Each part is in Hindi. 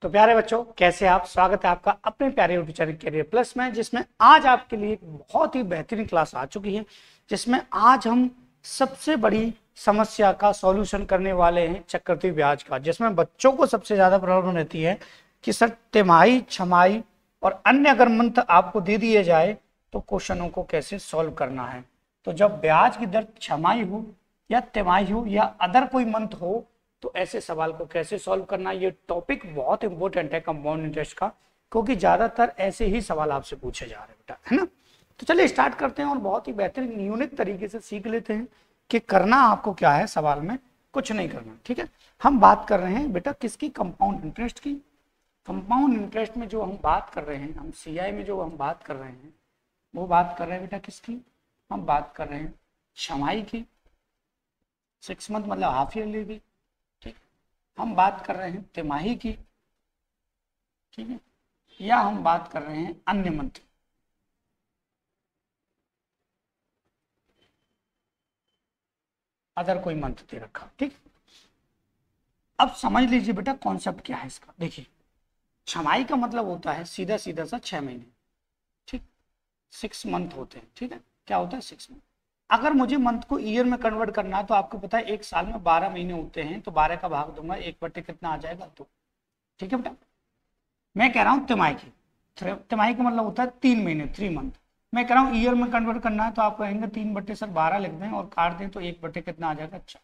तो प्यारे बच्चों, कैसे आप? स्वागत है आपका अपने प्यारे यूट्यूब चैनल कैरियर प्लस में, जिसमें आज आपके लिए एक बहुत ही बेहतरीन क्लास आ चुकी है, जिसमें आज हम सबसे बड़ी समस्या का सॉल्यूशन करने वाले हैं चक्रवृद्धि ब्याज का। जिसमें बच्चों को सबसे ज्यादा प्रॉब्लम रहती है कि सर तिमाही, छमाही और अन्य अगर मंथ आपको दे दिए जाए तो क्वेश्चनों को कैसे सॉल्व करना है। तो जब ब्याज की दर छमाही हो या तिमाही हो या अदर कोई मंथ हो तो ऐसे सवाल को कैसे सॉल्व करना, ये टॉपिक बहुत इंपॉर्टेंट है कंपाउंड इंटरेस्ट का, क्योंकि ज्यादातर ऐसे ही सवाल आपसे पूछे जा रहे हैं बेटा, है ना। तो चलिए स्टार्ट करते हैं और बहुत ही बेहतरीन यूनिक तरीके से सीख लेते हैं कि करना आपको क्या है। सवाल में कुछ नहीं करना, ठीक है। हम बात कर रहे हैं बेटा किसकी? कंपाउंड इंटरेस्ट की। कंपाउंड इंटरेस्ट में जो हम बात कर रहे हैं, हम CI में जो हम बात कर रहे हैं, वो बात कर रहे हैं बेटा किसकी? हम बात कर रहे हैं छमाही की, 6 मंथ मतलब हाफ ईयरली की। हम बात कर रहे हैं तिमाही की, ठीक है, या हम बात कर रहे हैं अन्य मंथ। अदर कोई मंथ दे रखा, ठीक। अब समझ लीजिए बेटा कॉन्सेप्ट क्या है इसका। देखिए, छमाही का मतलब होता है सीधा सीधा सा 6 महीने, ठीक। 6 मंथ होते हैं, ठीक है। क्या होता है? 6 मंथ। अगर मुझे मंथ को ईयर में कन्वर्ट करना है तो आपको पता है एक साल में 12 महीने होते हैं, तो 12 का भाग दूंगा, 1/, कितना आ जाएगा? 2, ठीक है बेटा। मैं कह रहा हूँ तिमाही की। तिमाही का मतलब होता है 3 महीने, 3 मंथ। मैं कह रहा हूँ ईयर में कन्वर्ट करना है तो आप कहेंगे 3/12 लिख दें और काट दें तो 1/, कितना आ जाएगा? अच्छा।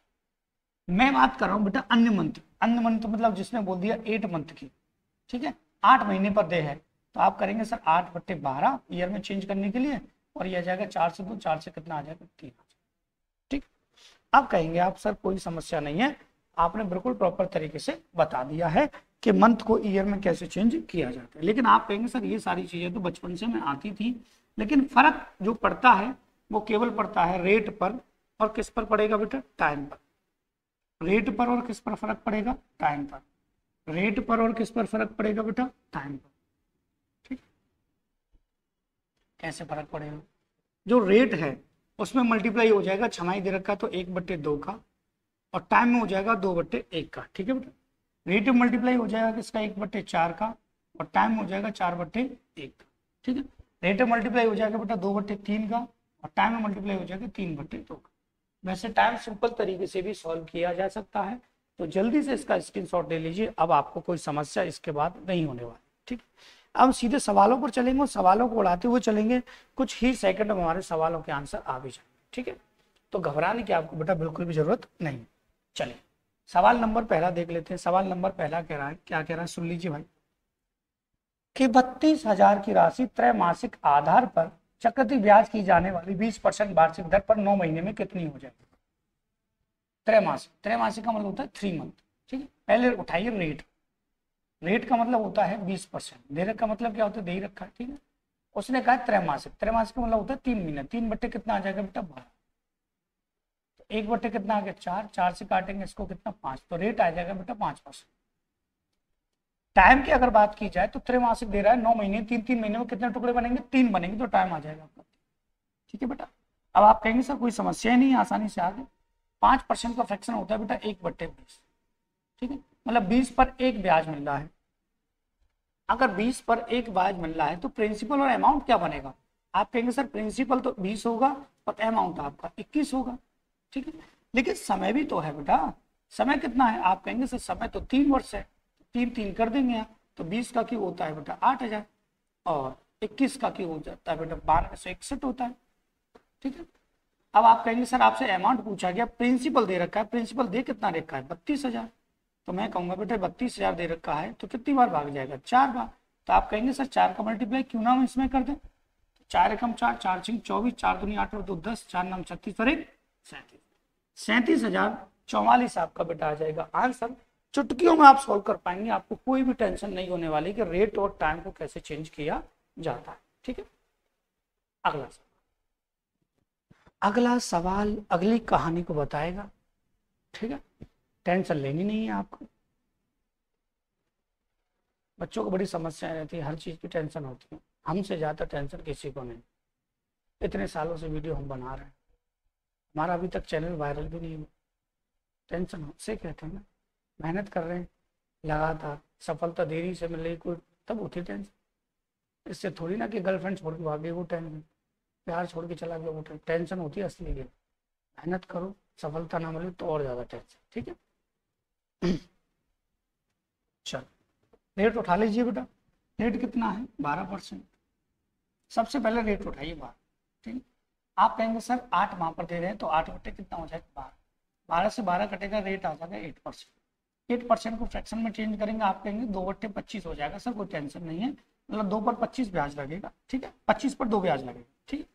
मैं बात कर रहा हूँ बेटा अन्य मंथ। अन्य मंथ मतलब जिसने बोल दिया 8 मंथ की, ठीक है, 8 महीने पर दे है, तो आप करेंगे सर 8/12 ईयर में चेंज करने के लिए, और ये आ जाएगा 4 से 2, 4 से कितना आ जाएगा? 3, ठीक। अब कहेंगे आप सर कोई समस्या नहीं है, आपने बिल्कुल प्रॉपर तरीके से बता दिया है कि मंथ को ईयर में कैसे चेंज किया जाता है। लेकिन आप कहेंगे सर ये सारी चीजें तो बचपन से में आती थी, लेकिन फर्क जो पड़ता है वो केवल पड़ता है रेट पर, और किस पर पड़ेगा बेटा? टाइम पर। रेट पर और किस पर फर्क पड़ेगा? टाइम पर। रेट पर और किस पर फर्क पड़ेगा बेटा? टाइम पर, ठीक। कैसे फर्क पड़ेगा? जो रेट है उसमें मल्टीप्लाई हो जाएगा, छमाही दे रखा तो 1/2 का, और टाइम में हो जाएगा 2/1 का, ठीक है बेटा। रेट में मल्टीप्लाई हो जाएगा किसका? 1/4 का, और टाइम में हो जाएगा 4/1 का, ठीक है। रेट में मल्टीप्लाई हो जाएगा बेटा 2/3 का, और टाइम में मल्टीप्लाई हो जाएगा 3/2 का। वैसे टाइम सिंपल तरीके से भी सॉल्व किया जा सकता है, तो जल्दी से इसका स्क्रीनशॉट ले लीजिए। अब आपको कोई समस्या इसके बाद नहीं होने वाली, ठीक। अब सीधे सवालों पर चलेंगे और सवालों को उड़ाते हुए चलेंगे, कुछ ही सेकंड में हमारे सवालों के आंसर आ भी जाएंगे, ठीक है। तो घबराने की आपको बेटा बिल्कुल भी जरूरत नहीं। चलिए सवाल नंबर पहला देख लेते हैं। सवाल नंबर पहला कह रहा है, क्या कह रहा है सुन लीजिए भाई, कि 32,000 की राशि त्रैमासिक आधार पर चक्रवृद्धि ब्याज की जाने वाली 20% वार्षिक दर पर 9 महीने में कितनी हो जाएगी? त्रैमासिक, त्रैमासिक का मतलब होता है 3 मंथ, ठीक है। पहले उठाइए रेट। रेट का मतलब होता है 20%, दे रखा मतलब क्या होता है? दे ही रखा है, ठीक है। उसने कहा त्रैमासिक, त्रैमासिक का मतलब होता है 3 महीने। 3/, कितना आ जाएगा बेटा? 12। 1/, कितना आ गया? 4, 4 से काटेंगे इसको कितना? 5, तो रेट आ जाएगा बेटा 5%। टाइम की अगर बात की जाए तो त्रैमासिक दे रहा है 9 महीने, 3-3 महीने में कितने टुकड़े बनेंगे? 3 बनेंगे, तो टाइम आ जाएगा आपका, ठीक है बेटा। अब आप कहेंगे सर कोई समस्या ही नहीं, आसानी से आ गए। 5% का फ्रैक्शन होता है बेटा 1/20, ठीक है। मतलब 20 पर 1 ब्याज मिल रहा है। अगर 20 पर 1 ब्याज मिल रहा है तो प्रिंसिपल और अमाउंट क्या बनेगा? आप कहेंगे सर प्रिंसिपल तो 20 होगा और अमाउंट आपका 21 होगा, ठीक है। लेकिन समय भी तो है बेटा। समय कितना है? आप कहेंगे सर समय तो 3 वर्ष है, 3 कर देंगे आप, तो 20 का क्यों होता है बेटा? 8,000, और 21 का क्यों हो जाता है बेटा? 1261 होता है, ठीक है। अब आप कहेंगे सर आपसे अमाउंट पूछा गया, प्रिंसिपल दे रखा है, प्रिंसिपल दे कितना रखा है? 32,000। तो मैं कहूंगा बेटा 32,000 दे रखा है तो कितनी बार भाग जाएगा? 4 बार। तो आप कहेंगे सर 4 का मल्टीप्लाई क्यों ना हम इसमें कर दें? 4 एकम 4, 4 6 24, 4 दूनी 8 और 2 10, 4 9 36 और 1 37। 37,044 आपका बेटा आ जाएगा आंसर। चुटकियों में आप सॉल्व कर पाएंगे, आपको कोई भी टेंशन नहीं होने वाली कि रेट और टाइम को कैसे चेंज किया जाता है, ठीक है। अगला सवाल, अगला सवाल अगली कहानी को बताएगा, ठीक है। टेंशन लेनी नहीं है आपको। बच्चों को बड़ी समस्याएं रहती है, हर चीज की टेंशन होती है, हमसे ज्यादा टेंशन किसी को नहीं। इतने सालों से वीडियो हम बना रहे हैं, हमारा अभी तक चैनल वायरल भी नहीं हुआ। टेंशन हमसे कहते हैं ना, मेहनत कर रहे हैं, लगातार सफलता देरी से मिल रही कोई, तब होती टेंशन। इससे थोड़ी ना कि गर्लफ्रेंड छोड़ के भागे वो टेंशन, प्यार छोड़ के चला गया वो टेंशन होती है असली है। मेहनत करो, सफलता ना मिले तो और ज़्यादा टेंशन। ठीक है, चल रेट उठा लीजिए बेटा। रेट कितना है? 12%। सबसे पहले रेट उठाइए 12। ठीक है, आप कहेंगे सर 8 वहाँ पर दे रहे हैं तो 8 बटे कितना हो जाएगा? 12। 12 से 12 कटेगा, रेट आ जाएगा 8%। 8% को फ्रैक्शन में चेंज करेंगे, आप कहेंगे 2/25 हो जाएगा। सर कोई टेंशन नहीं है, मतलब 2 पर 25 ब्याज लगेगा। ठीक है, 25 पर 2 ब्याज लगेगा। ठीक है,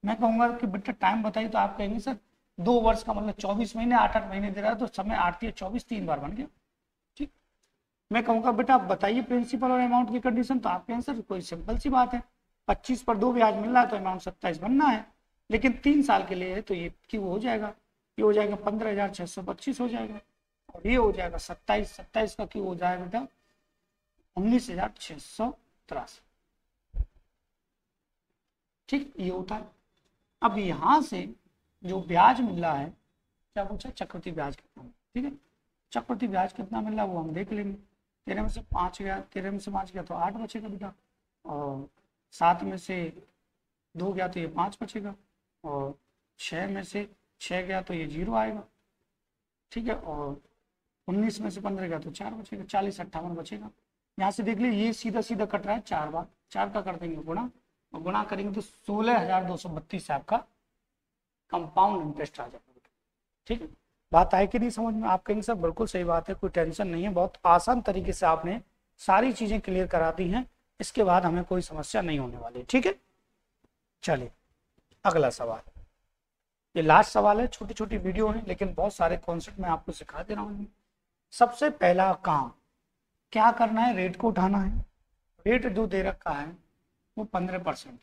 मैं कहूँगा कि बेटा टाइम बताइए, तो आप कहेंगे सर 2 वर्ष का मतलब 24 महीने, 8-8 महीने दे रहा है तो समय 8 या 24 3 बार बन गया। ठीक, मैं कहूँगा बेटा आप बताइए प्रिंसिपल और अमाउंट की कंडीशन, तो आपके आंसर कोई सिंपल सी बात है, 25 पर 2 ब्याज मिल रहा है तो अमाउंट 27 बनना है। लेकिन 3 साल के लिए है तो ये क्यों हो जाएगा, ये हो जाएगा 15,625 हो जाएगा, और ये हो जाएगा 27 का क्यों हो जाएगा बेटा 19,683। ठीक, ये होता है। अब यहाँ से जो ब्याज मिल रहा है, क्या पूछा? चक्रवृद्धि ब्याज कितना। ठीक है, चक्रवृद्धि ब्याज कितना मिल रहा है वो हम देख लेंगे। 13 में से 5 गया, 13 में से 5 गया तो 8 बचेगा बेटा, और 7 में से 2 गया तो ये 5 बचेगा, और 6 में से 6 गया तो ये 0 आएगा। ठीक है, और 19 में से 15 गया तो 4 बचेगा, 40 58 बचेगा। यहाँ से देख लीजिए ये सीधा सीधा कट रहा है 4 बार, 4 का कर देंगे गुणा, और गुणा करेंगे तो 16,232 से आपका कंपाउंड इंटरेस्ट आ जाएगा। ठीक है, बात आए कि नहीं समझ में? आप कहेंगे सर बिल्कुल सही बात है, कोई टेंशन नहीं है, बहुत आसान तरीके से आपने सारी चीजें क्लियर करा दी हैं, इसके बाद हमें कोई समस्या नहीं होने वाली। ठीक है, चलिए अगला सवाल। ये लास्ट सवाल है, छोटी छोटी वीडियो है लेकिन बहुत सारे कॉन्सेप्ट मैं आपको सिखा दे रहा हूँ। सबसे पहला काम क्या करना है? रेट को उठाना है। रेट जो दे रखा है वो 15%।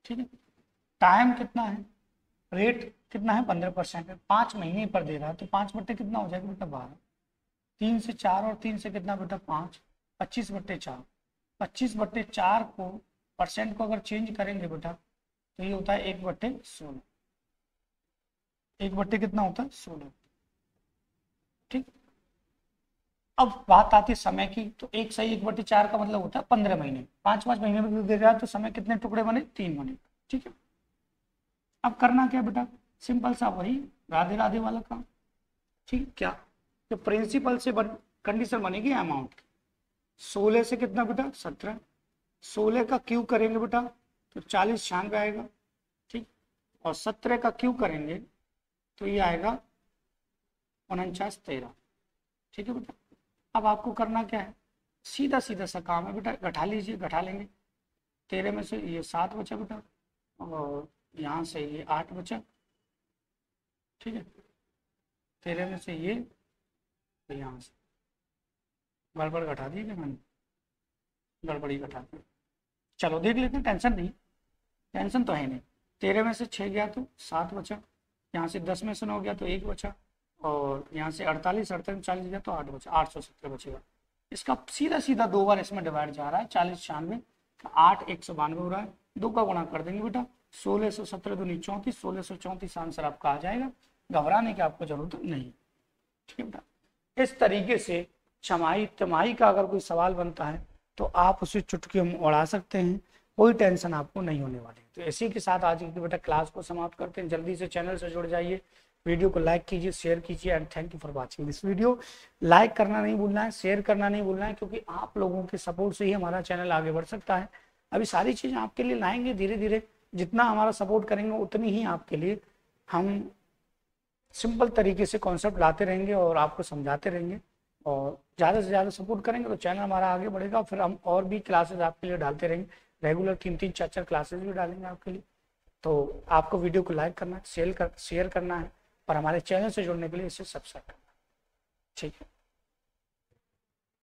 ठीक है, टाइम कितना है? रेट कितना है? 15% है, 5 महीने पर दे रहा है तो 5 बट्टे कितना हो जाएगा बेटा 12। 3 से 4 और 3 से कितना बेटा 5, 25/4। 25/4 को परसेंट को अगर चेंज करेंगे बेटा तो ये होता है 1/16। 1 बट्टे कितना होता है? 16। ठीक, अब बात आती है समय की, तो एक सही 1/4 का मतलब होता है 15 महीने। 5-5 महीने में दे रहा है तो समय कितने टुकड़े बने? 3 बने। ठीक है, अब करना क्या बेटा? सिंपल सा वही राधे राधे वाला काम। ठीक, क्या जो प्रिंसिपल से कंडीशन बनेगी अमाउंट की, 16 से कितना बेटा 17, 16 का क्यू करेंगे बेटा तो 40-96 आएगा। ठीक, और 17 का क्यू करेंगे तो ये आएगा 49-13। ठीक है बेटा, अब आपको करना क्या है? सीधा सीधा सा काम है बेटा, घटा लीजिए, घटा लेंगे। 13 में से ये 7 बचा बेटा, और यहाँ से ये 8 बचा। ठीक है, 13 में से ये तो यहाँ से गड़बड़ घटा दी क्या मैंने? गड़बड़ी घटा दी। चलो देख लेते हैं, टेंशन नहीं, टेंशन तो है नहीं। 13 में से 6 गया तो 7 बचा, यहाँ से 10 में से 9 गया तो 1 बचा, और यहाँ से 48 में 40 गया तो 8 बचा, 870 बचेगा। इसका सीधा सीधा 2 बार इसमें डिवाइड जा रहा है, 40-96, 8 192 हो रहा है, 2 का गुणा कर देंगे बेटा 1617 दूनी 34, 1634 आंसर आपका आ जाएगा। घबराने की आपको जरूरत नहीं। ठीक है बेटा, इस तरीके से छमाही तिमाही का अगर कोई सवाल बनता है तो आप उसे चुटकी में उड़ा सकते हैं, कोई टेंशन आपको नहीं होने वाली। तो इसी के साथ आज की बेटा क्लास को समाप्त करते हैं। जल्दी से चैनल से जुड़ जाइए, वीडियो को लाइक कीजिए, शेयर कीजिए, and thank you for watching this video. Like करना नहीं भूलना है, शेयर करना नहीं भूलना है, क्योंकि आप लोगों के सपोर्ट से ही हमारा चैनल आगे बढ़ सकता है। अभी सारी चीज़ें आपके लिए लाएंगे धीरे धीरे, जितना हमारा सपोर्ट करेंगे उतनी ही आपके लिए हम सिंपल तरीके से कॉन्सेप्ट लाते रहेंगे और आपको समझाते रहेंगे, और ज़्यादा से ज़्यादा सपोर्ट करेंगे तो चैनल हमारा आगे बढ़ेगा। फिर हम और भी क्लासेस आपके लिए डालते रहेंगे, रेगुलर 3-3 4-4 क्लासेस भी डालेंगे आपके लिए। तो आपको वीडियो को लाइक करना है, शेयर करना है, और हमारे चैनल से जुड़ने के लिए इसे सब्सक्राइब करना है। ठीक है।